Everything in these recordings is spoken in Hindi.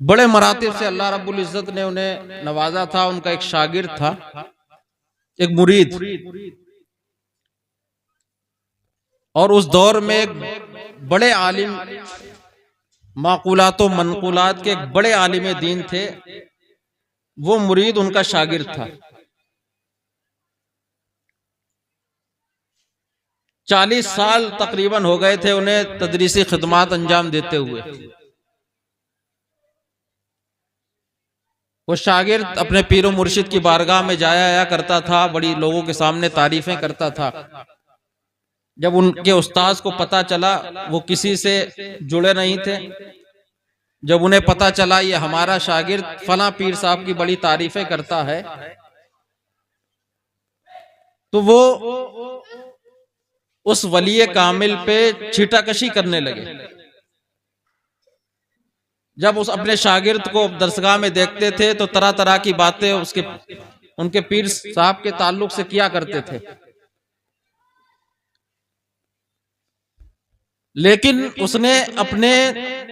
बड़े मरातिब से अल्लाह रब्बुल इज्जत ने उन्हें नवाजा था। उनका एक शागिर्द था, एक मुरीद, और उस दौर में एक बड़े आलिम, माकुलात व मनकुलात के एक बड़े आलिम दीन थे। वो मुरीद उनका शागिर्द था। 40 साल तकरीबन हो गए थे उन्हें तदरीसी खिदमात अंजाम देते हुए। वो शागिर्द अपने पीरो मुर्शिद की बारगाह में जाया आया करता था, बड़ी लोगों के सामने तारीफें करता था। जब उनके उस्ताद को पता चला, वो किसी से जुड़े नहीं थे, जब उन्हें पता चला ये हमारा शागिर्द फला पीर साहब की बड़ी तारीफें करता है, तो वो उस वली कामिल पे छीटाकशी करने लगे। जब उस अपने शागिर्द को दरसगाह में देखते थे तो तरह तरह की बातें उनके पीर साहब के ताल्लुक से किया करते थे। लेकिन उसने अपने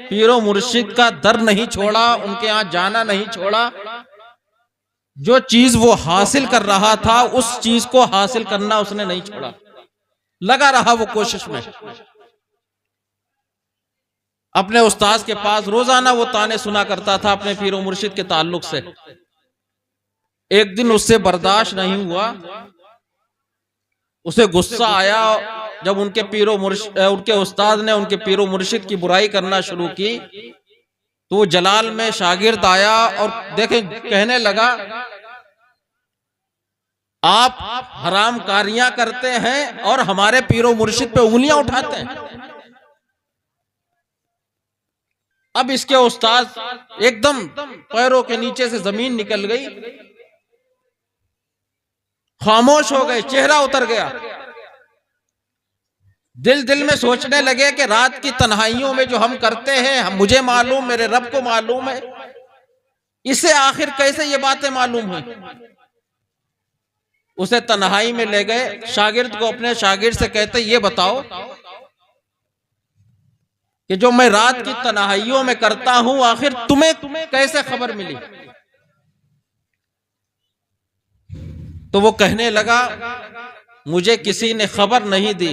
पीरो मुर्शिद का दर नहीं छोड़ा, उनके यहां जाना नहीं छोड़ा। जो चीज वो हासिल कर रहा था उस चीज को हासिल करना उसने नहीं छोड़ा, लगा रहा वो कोशिश में। अपने उस्ताद के पास रोजाना वो ताने सुना करता था अपने पीरो मुर्शिद के ताल्लुक से। एक दिन उससे बर्दाश्त नहीं हुआ, उसे गुस्सा आया जब उनके उनके उस्ताद ने उनके पीरो मुर्शिद की बुराई करना शुरू की। तो वो जलाल में शागिर्द आया और देखें, कहने लगा आप हराम कारियां करते हैं और हमारे पीरो मुर्शिद पे उंगलियां उठाते हैं। अब इसके उस्ताद एकदम पैरों के नीचे से जमीन निकल गई, खामोश हो गए, चेहरा उतर गया। दिल में सोचने लगे कि रात की तन्हाइयों में जो हम करते हैं, मुझे मालूम, मेरे रब को मालूम है, इसे आखिर कैसे ये बातें मालूम हुई। उसे तन्हाई में ले गए, शागिर्द को, अपने शागिर्द से कहते ये बताओ कि जो मैं रात की तन्हाइयों में करता हूं आखिर तुम्हें कैसे खबर मिली। तो वो कहने लगा मुझे किसी ने खबर नहीं दी,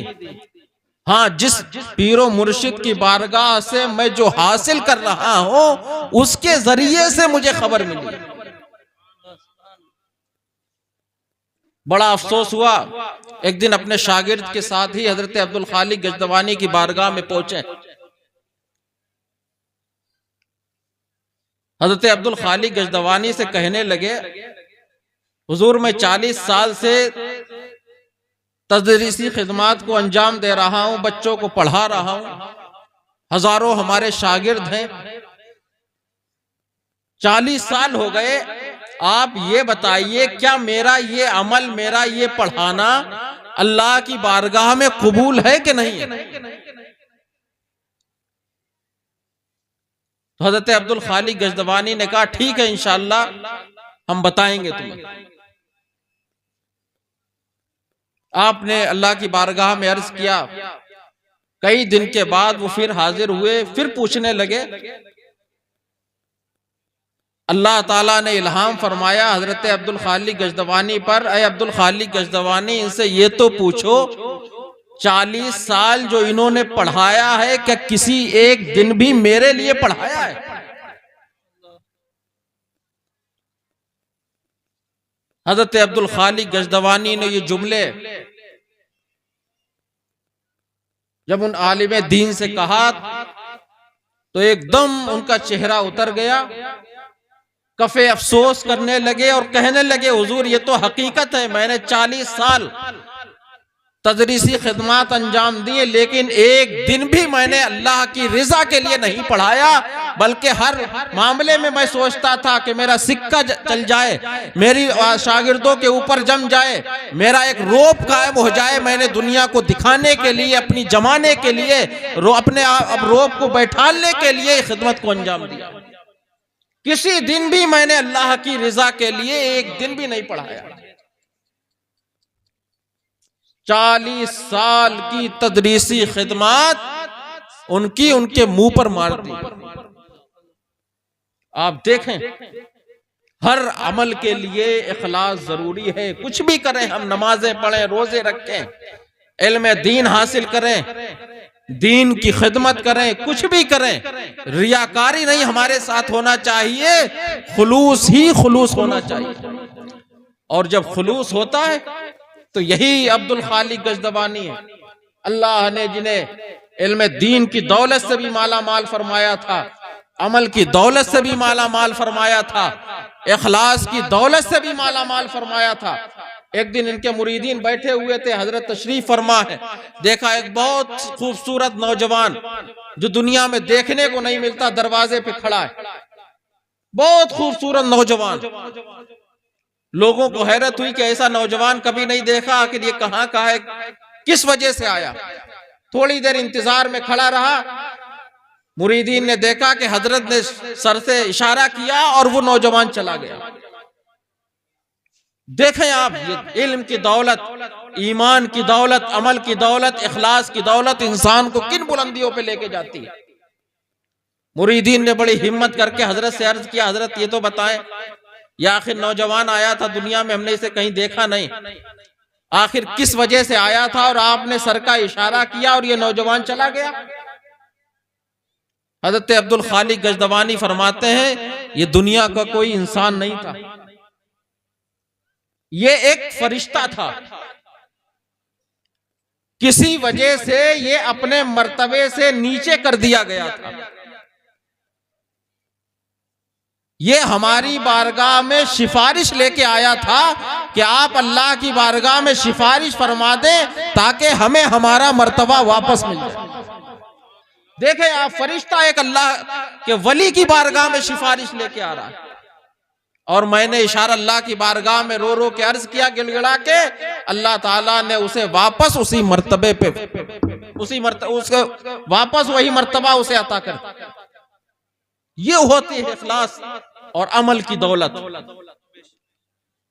हाँ जिस पीरो मुर्शिद की बारगाह से मैं जो हासिल कर रहा हूं उसके जरिए से मुझे खबर मिली। बड़ा अफसोस हुआ। एक दिन अपने शागिर्द के साथ ही हजरत अब्दुल खालिक गजदवानी की बारगाह में पहुंचे। हजरत अब्दुल खालिक गजदवानी से कहने लगे हुजूर, मैं 40 साल से तदरीसी खिदमात को अंजाम दे रहा हूं, बच्चों को पढ़ा रहा हूं, हजारों हमारे शागिर्द हैं, 40 साल हो गए। आप ये बताइए क्या मेरा ये अमल, मेरा ये पढ़ाना अल्लाह की बारगाह में कबूल है कि नहीं है? तो हजरत अब्दुल खालिक गजदवानी ने कहा ठीक है, इंशाअल्लाह हम बताएंगे तुम्हें। आपने अल्लाह की बारगाह में अर्ज किया। कई दिन के बाद वो फिर हाजिर हुए, फिर पूछने लगे। अल्लाह ताला ने इल्हाम फरमाया हजरत अब्दुल खालिक गजदवानी पर, अय अब्दुल खालिक गजदवानी, इनसे ये तो पूछो 40 साल जो इन्होंने पढ़ाया है क्या किसी एक दिन भी मेरे लिए पढ़ाया है? हजरत अब्दुल खालिक गजदवानी ने ये जुमले जब उन आलिम दीन से कहा तो एकदम उनका चेहरा उतर गया, कफे अफसोस करने लगे और कहने लगे हुजूर ये तो हकीकत है, मैंने 40 साल तदरीसी खिदमात अंजाम दिए लेकिन एक दिन भी मैंने अल्लाह की रिजा के लिए नहीं पढ़ाया, बल्कि हर मामले में मैं सोचता था कि मेरा सिक्का चल जाए, मेरी शागिर्दों के ऊपर जम जाए, मेरा एक रोब कायम हो जाए। मैंने दुनिया को दिखाने के लिए, अपनी जमाने के लिए, अपने रोब को बैठाने के लिए खिदमत को अंजाम दिया। किसी दिन भी मैंने अल्लाह की रिजा के लिए एक दिन भी नहीं पढ़ाया। 40 साल की तदरीसी खिदमत उनकी उनके मुंह पर मार दी। आप देखें, हर अमल के लिए इखलास जरूरी है। कुछ भी करें, हम नमाजें पढ़ें, रोजे रखें, इल्म दीन हासिल करें, दीन की खिदमत करें, कुछ भी करें, रियाकारी नहीं हमारे साथ होना चाहिए, खुलूस ही खुलूस होना चाहिए। और जब खुलूस होता है तो यही अब्दुल खालिक गजदबानी है, अल्लाह ने जिन्हें इल्म दीन की दौलत से भी माला माल फरमाया था, अमल की दौलत से भी माला माल फरमाया था, इखलास की दौलत से भी माला माल फरमाया था। एक दिन इनके मुरीदीन बैठे हुए थे, हजरत तशरीफ फरमा है, देखा एक बहुत खूबसूरत नौजवान जो दुनिया में देखने को नहीं मिलता दरवाजे पे खड़ा है, बहुत खूबसूरत नौजवान। लोगों को हैरत हुई कि ऐसा नौजवान कभी नहीं देखा, आखिर ये कहाँ का है, किस वजह से आया। थोड़ी देर इंतजार में खड़ा रहा, मुरीदीन ने देखा कि हजरत ने सर से इशारा किया और वो नौजवान चला गया। देखें आप, ये इल्म की दौलत, ईमान की दौलत, अमल की दौलत, इखलास की दौलत इंसान को किन बुलंदियों पे लेके जाती है। मुरीदीन ने बड़ी हिम्मत करके हजरत से अर्ज किया, हजरत ये तो बताएं, ये आखिर नौजवान आया था दुनिया में, हमने इसे कहीं देखा नहीं, आखिर किस वजह से आया था और आपने सर का इशारा किया और ये नौजवान चला गया। हजरत अब्दुल खालिक गजदवानी फरमाते हैं, ये दुनिया का कोई इंसान नहीं था, ये एक फरिश्ता था। किसी वजह से ये अपने मर्तबे से नीचे कर दिया गया था। ये हमारी बारगाह में सिफारिश लेके आया था कि आप अल्लाह की बारगाह में सिफारिश फरमा दें ताकि हमें हमारा मर्तबा वापस मिल जाए। देखें आप, फरिश्ता एक अल्लाह के वली की बारगाह में सिफारिश लेके आ रहा है, और मैंने इशारा अल्लाह की बारगाह में रो रो के अर्ज किया, गिड़गिड़ा के, अल्लाह ताला ने उसे वापस उसी मर्तबे पे, उसके वापस वही मर्तबा उसे अता कर। ये होती है इखलास और अमल की दौलत।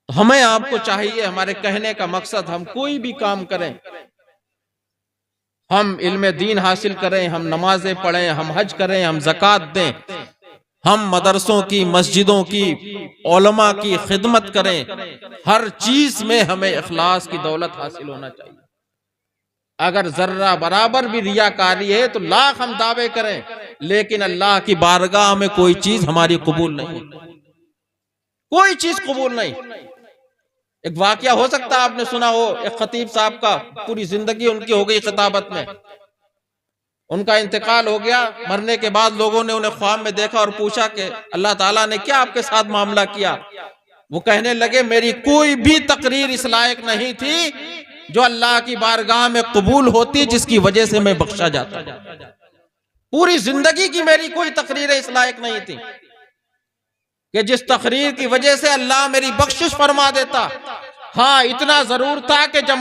हमें आपको चाहिए, हमारे कहने का मकसद, हम कोई भी काम करें, हम इल्म दीन हासिल करें, हम नमाजें पढ़ें, हम हज करें, हम ज़कात दें, हम मदरसों की, मस्जिदों की, उलमा की खिदमत करें, हर चीज में हमें इखलास की दौलत हासिल होना चाहिए। अगर जर्रा बराबर भी रियाकारी है तो लाख हम दावे करें, लेकिन अल्लाह की बारगाह में कोई चीज हमारी कबूल नहीं, कोई चीज कबूल नहीं। एक वाकया हो सकता है आपने सुना हो, एक खतीब साहब का पूरी जिंदगी उनकी हो गई खिताबत में, उनका इंतकाल हो गया। मरने के बाद लोगों ने उन्हें ख्वाब में देखा और पूछा कि अल्लाह ताला ने क्या आपके साथ मामला किया। वो कहने लगे, मेरी कोई भी तकरीर इस लायक नहीं थी जो अल्लाह की बारगाह में कबूल होती, जिसकी वजह से मैं बख्शा जाता। पूरी जिंदगी की मेरी कोई तकरीर इस लायक नहीं थी कि जिस तकरीर की वजह से अल्लाह मेरी बख्शिश फरमा देता। हाँ, इतना जरूर था कि जब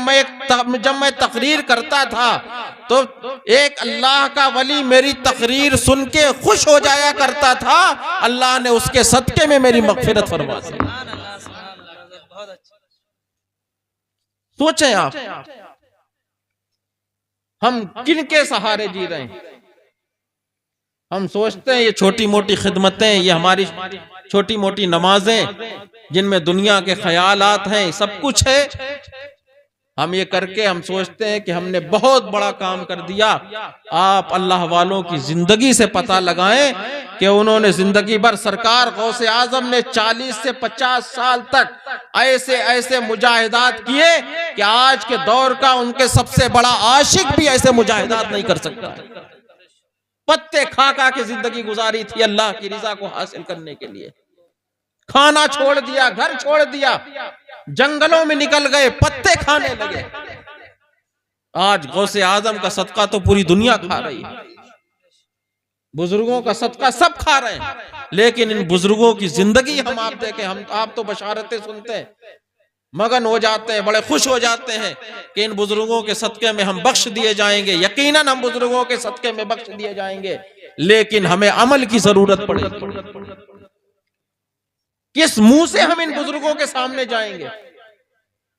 मैं तकरीर करता था तो एक अल्लाह का वली मेरी तकरीर सुन के खुश हो जाया करता था, अल्लाह ने उसके सदके में मेरी मगफिरत फरमा दी। सोचें आप, हम किन के सहारे जी रहे हैं। हम सोचते हैं ये छोटी मोटी खिदमतें, ये हमारी छोटी मोटी नमाजें जिनमें दुनिया के ख्यालात हैं, सब कुछ है। हम ये करके हम सोचते हैं कि हमने बहुत बड़ा काम कर दिया। आप अल्लाह वालों की जिंदगी से पता लगाएं कि उन्होंने जिंदगी भर, सरकार गौसे आजम ने 40 से 50 साल तक ऐसे ऐसे मुजाहिदात किए कि आज के दौर का उनके सबसे बड़ा आशिक भी ऐसे मुजाहिदात नहीं कर सकता। पत्ते खा खा के जिंदगी गुजारी थी अल्लाह की रजा को हासिल करने के लिए। खाना छोड़ दिया, घर छोड़ दिया, जंगलों में निकल गए, पत्ते खाने लगे। आज गौसे आजम का सदका तो पूरी दुनिया खा रही है, बुजुर्गों का सदका सब खा रहे हैं, लेकिन इन बुजुर्गों की जिंदगी हम आप देखें, हम आप तो बशारतें सुनते हैं, मगन हो जाते हैं, बड़े खुश हो जाते हैं कि इन बुजुर्गों के सदके में हम बख्श दिए जाएंगे। यकीनन हम बुजुर्गों के सदके में बख्श दिए जाएंगे, लेकिन हमें अमल की जरूरत पड़ेगी। किस मुंह से हम इन बुजुर्गों के सामने जाएंगे?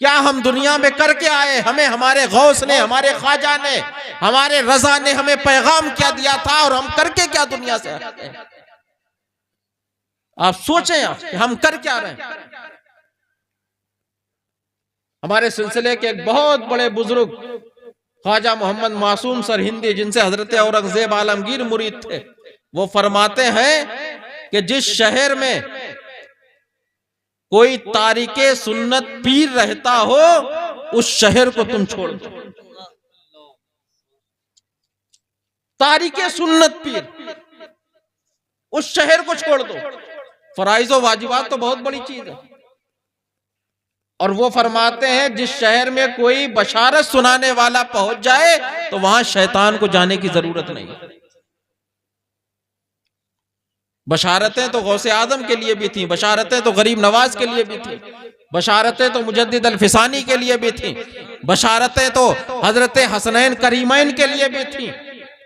क्या हम दुनिया में करके आए? हमें हमारे गौस ने, हमारे ख्वाजा ने, हमारे रजा ने हमें पैगाम क्या दिया था और हम करके क्या दुनिया से आते हैं? आप सोचें आप कि हम कर क्या रहे हैं। हमारे सिलसिले के एक बहुत बड़े बुजुर्ग ख्वाजा मोहम्मद मासूम सरहिंदी, जिनसे हजरत औरंगजेब आलमगीर मुरीद थे, वो फरमाते हैं कि जिस शहर में कोई तारिके सुन्नत पीर रहता हो उस शहर को तुम छोड़ दो। तारिके सुन्नत पीर, उस शहर को छोड़ दो। फराइज व वाजिबात तो बहुत बड़ी चीज है। और वो फरमाते हैं जिस शहर में कोई बशारत सुनाने वाला पहुंच जाए तो वहां शैतान को जाने की जरूरत नहीं। बशारतें तो गौसे आजम के लिए भी थी, बशारतें तो गरीब नवाज के लिए भी थी, बशारतें तो मुजद्दिद अल फिसानी के लिए भी थी, बशारतें तो हजरत हसनैन करीमैन के लिए भी थी।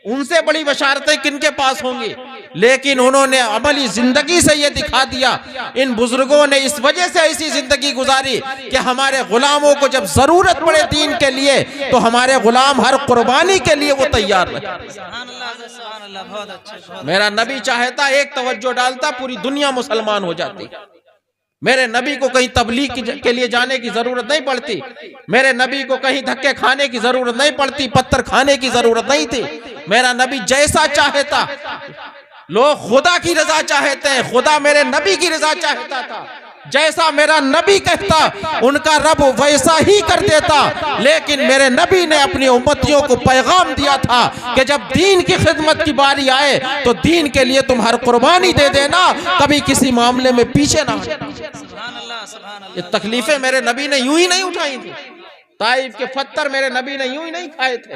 उनसे बड़ी बशारतें किनके पास होंगी? लेकिन उन्होंने अमली जिंदगी से यह दिखा दिया। इन बुजुर्गों ने इस वजह से ऐसी जिंदगी गुजारी कि हमारे गुलामों को जब जरूरत पड़े दीन के लिए तो हमारे गुलाम हर कुर्बानी के लिए वो तैयार रहे। मेरा नबी चाहता एक तवज्जो डालता पूरी दुनिया मुसलमान हो जाती। मेरे नबी को कहीं तबलीग के लिए जाने की जरूरत नहीं पड़ती, मेरे नबी को कहीं धक्के खाने की जरूरत नहीं पड़ती, पत्थर खाने की जरूरत नहीं थी। मेरा नबी जैसा चाहता, लोग खुदा की रजा चाहते हैं, खुदा मेरे नबी की रजा चाहता था। जैसा मेरा नबी कहता उनका रब वैसा ही कर देता। लेकिन मेरे नबी ने अपनी उम्मतियों को पैगाम दिया था कि जब दीन की खिदमत की बारी आए तो दीन के लिए तुम हर कुर्बानी दे देना, कभी किसी मामले में पीछे ना हटना। ये तकलीफें मेरे नबी ने यूं ही नहीं उठाई थी, ताइफ के पत्थर मेरे नबी ने यूं ही नहीं खाए थे,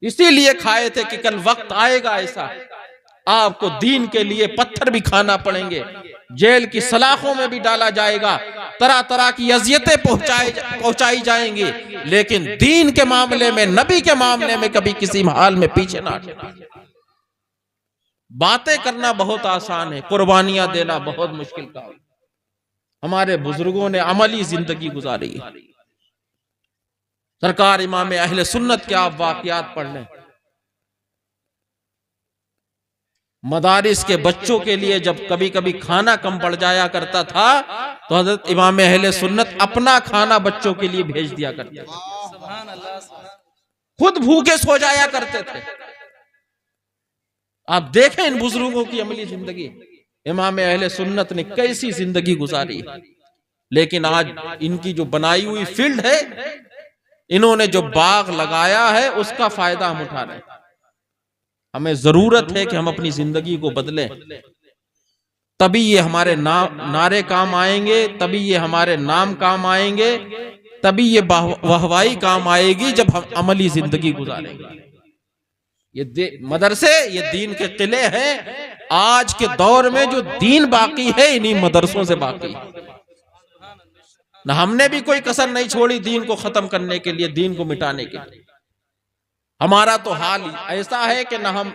इसीलिए खाए थे कि कल वक्त आएगा ऐसा आपको दीन के लिए पत्थर भी खाना पड़ेंगे, जेल की सलाखों में भी डाला जाएगा, तरह तरह की अजियतें पहुंचाई जाएंगी, लेकिन दीन के मामले में, नबी के मामले में कभी किसी हाल में पीछे ना हटना। बातें करना बहुत आसान है, कुर्बानियां देना बहुत मुश्किल काम। हमारे बुजुर्गों ने अमली जिंदगी गुजारी। सरकार इमाम अहले सुन्नत के आप वाकयात पढ़ लें। मदारिस के बच्चों के लिए जब कभी कभी खाना कम पड़ जाया करता था तो हजरत इमाम अहले सुन्नत अपना खाना बच्चों के लिए भेज दिया करते थे, खुद भूखे सो जाया करते थे। आप देखें इन बुजुर्गों की अमली जिंदगी, इमाम अहले सुन्नत ने कैसी जिंदगी गुजारी। लेकिन आज इनकी जो बनाई हुई फील्ड है, इन्होंने जो बाग लगाया है, उसका फायदा हम उठा रहे हैं। हमें जरूरत है कि हम अपनी जिंदगी को बदलें, तभी ये हमारे नारे काम आएंगे, तभी ये हमारे नाम काम आएंगे, तभी ये वाहवाही काम आएगी जब हम अमली जिंदगी गुजारेंगे। ये मदरसे, ये दीन के किले हैं। आज के दौर में जो दीन बाकी है इन्हीं मदरसों से बाकी है। न हमने भी कोई कसर नहीं छोड़ी दीन को खत्म करने के लिए, दीन को मिटाने के लिए। हमारा तो हाल ऐसा है कि न हम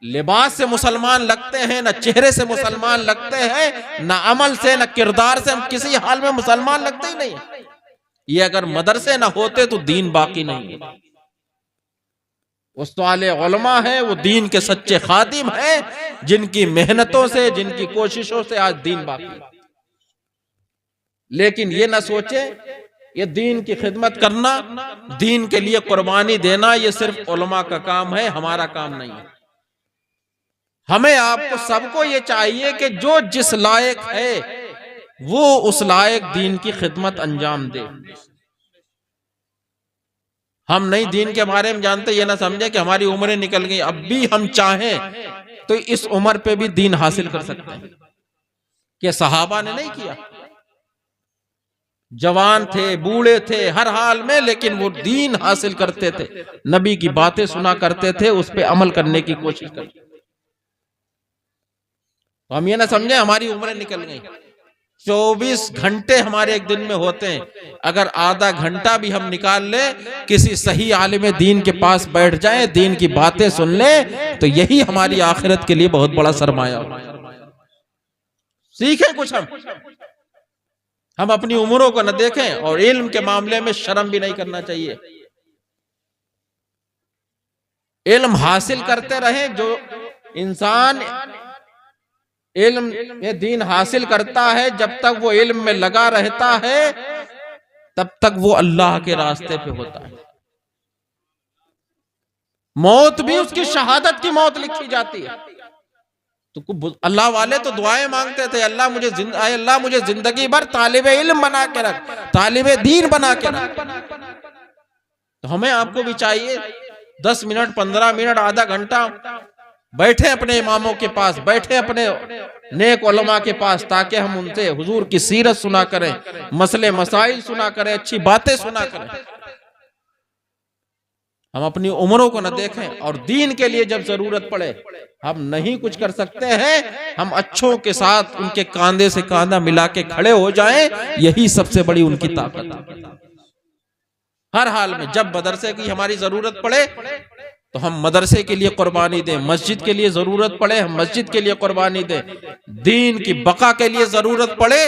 लिबास से मुसलमान लगते हैं, न चेहरे से मुसलमान लगते हैं, न अमल से, न किरदार से हम किसी हाल में मुसलमान लगते ही नहीं है। ये अगर मदरसे न होते तो दीन बाकी नहीं है। उस्ताद उलमा है, वो दीन के सच्चे खादिम हैं, जिनकी मेहनतों से, जिनकी कोशिशों से आज दीन बाकी है। लेकिन ये ना सोचे ये दीन की खिदमत करना, दीन के लिए कुर्बानी देना, ये सिर्फ उलमा का काम है, हमारा काम नहीं है। हमें आपको सबको ये चाहिए कि जो जिस लायक है वो उस लायक दीन की खिदमत अंजाम दे। हम नहीं दीन के बारे में जानते, ये ना समझे कि हमारी उम्रें निकल गई, अब भी हम चाहें तो इस उम्र पे भी दीन हासिल कर सकते हैं। क्या सहाबा ने नहीं किया? जवान थे, बूढ़े थे, हर हाल में, लेकिन वो दीन हासिल करते थे, नबी की बातें सुना करते थे, उस पे अमल करने की कोशिश करते। तो हम ये ना समझे हमारी उम्रें निकल गई। 24 घंटे हमारे एक दिन में होते हैं, अगर आधा घंटा भी हम निकाल ले, किसी सही आलिम दीन के पास बैठ जाए, दीन की बातें सुन ले, तो यही हमारी आखिरत के लिए बहुत बड़ा सरमाया। सीखें कुछ हम अपनी उम्रों को न देखें, और इल्म के मामले में शर्म भी नहीं करना चाहिए। इल्म हासिल करते रहें। जो इंसान इल्म में दीन हासिल करता है, जब तक वो इल्म में लगा रहता है तब तक वो अल्लाह के रास्ते पे होता है। मौत भी उसकी शहादत की मौत लिखी जाती है। तो अल्लाह वाले तो दुआएं मांगते थे, अल्लाह मुझे जिंदगी भर तालिबे इल्म बना के रख, तालिबे दीन बना के रख। तो हमें आपको भी चाहिए 10 मिनट, 15 मिनट, आधा घंटा बैठे अपने इमामों के पास, बैठे अपने नेक उलमा के पास, ताकि हम उनसे हुजूर की सीरत सुना करें, मसले मसाइल सुना करें, अच्छी बातें सुना करें। हम अपनी उम्रों को न देखें, और दीन के लिए जब जरूरत पड़े, हम नहीं कुछ कर सकते हैं, हम अच्छों के साथ उनके कांधे से कांधा मिला के खड़े हो जाएं, यही सबसे बड़ी उनकी ताकत है। हर हाल में जब मदरसे की हमारी जरूरत पड़े तो हम मदरसे के लिए कुर्बानी दें, मस्जिद के लिए जरूरत पड़े हम मस्जिद के लिए कुर्बानी दें, दीन की बका के लिए जरूरत पड़े,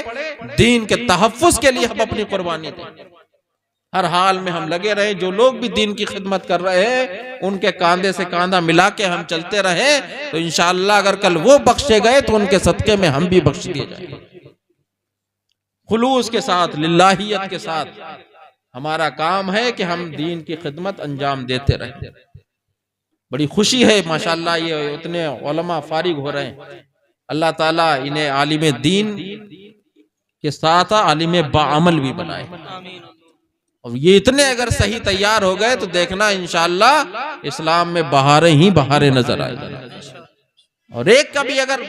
दीन के तहफ्फुज के लिए हम अपनी कुर्बानी दें। हर हाल में हम लगे रहे, जो लोग भी दीन की खिदमत कर रहे हैं उनके कांधे से कांधा मिला के हम चलते रहे, तो इंशाअल्लाह अगर कल वो बख्शे गए तो उनके सदके में हम भी बख्श दिए जाएंगे। खुलूस के साथ, लिल्लाहियत के साथ हमारा काम है कि हम दीन की खिदमत अंजाम देते रहे। बड़ी खुशी है माशाअल्लाह, ये उतने उलमा फारिग हो रहे हैं, अल्लाह ताला इन्हें आलिम दीन के साथ आलिम बाअमल भी बनाए। और ये इतने अगर सही तैयार हो गए तो देखना इंशाअल्लाह इस्लाम में बहारें ही बहारें नजर आएगी। और एक कभी अगर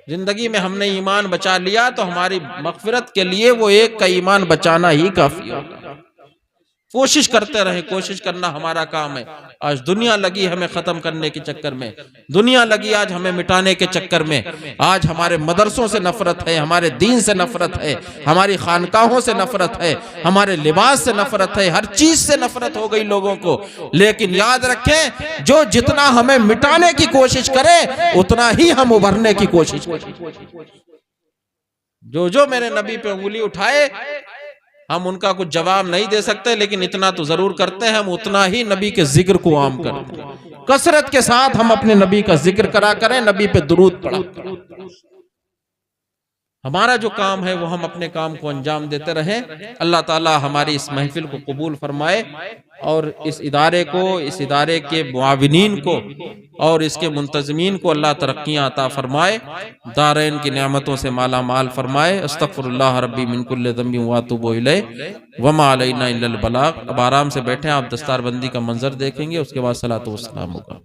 जिंदगी में हमने ईमान बचा लिया तो हमारी मगफिरत के लिए वो एक का ईमान बचाना ही काफी होगा। कोशिश करते रहे, कोशिश करना हमारा काम है। आज दुनिया लगी हमें खत्म करने के चक्कर में, दुनिया लगी आज हमें मिटाने के चक्कर में। आज हमारे मदरसों से नफरत है, हमारे दीन से नफरत है, हमारी खानकाहों से नफरत है, हमारे लिबास से नफरत है, हर चीज से नफरत हो गई लोगों को। लेकिन याद रखें, जो जितना हमें मिटाने की कोशिश करे उतना ही हम उभरने की कोशिश करें। जो मेरे नबी पे उंगली उठाए, हम उनका कुछ जवाब नहीं दे सकते, लेकिन इतना तो जरूर करते हैं, हम उतना ही नबी के जिक्र को आम करते हैं। कसरत के साथ हम अपने नबी का जिक्र करा करें, नबी पे दुरूद पढ़ा करें। हमारा जो काम है वो हम अपने काम को अंजाम देते रहें। अल्लाह ताला हमारी इस महफिल को कबूल फरमाए और इस इदारे को, इस इदारे के मुआविनीन को और इसके मुंतज़मीन को अल्लाह तरक्कियां अता फरमाए, दारैन की नेमतों से माला माल फरमाए। अस्तगफिरुल्लाह रब्बी मिन कुल्लि ज़ंबिन व अतूबु इलैहि व मा अलैना इल्लल बलाग। अब आराम से बैठे, आप दस्तारबंदी का मंजर देखेंगे, उसके बाद सलातो व सलाम होगा।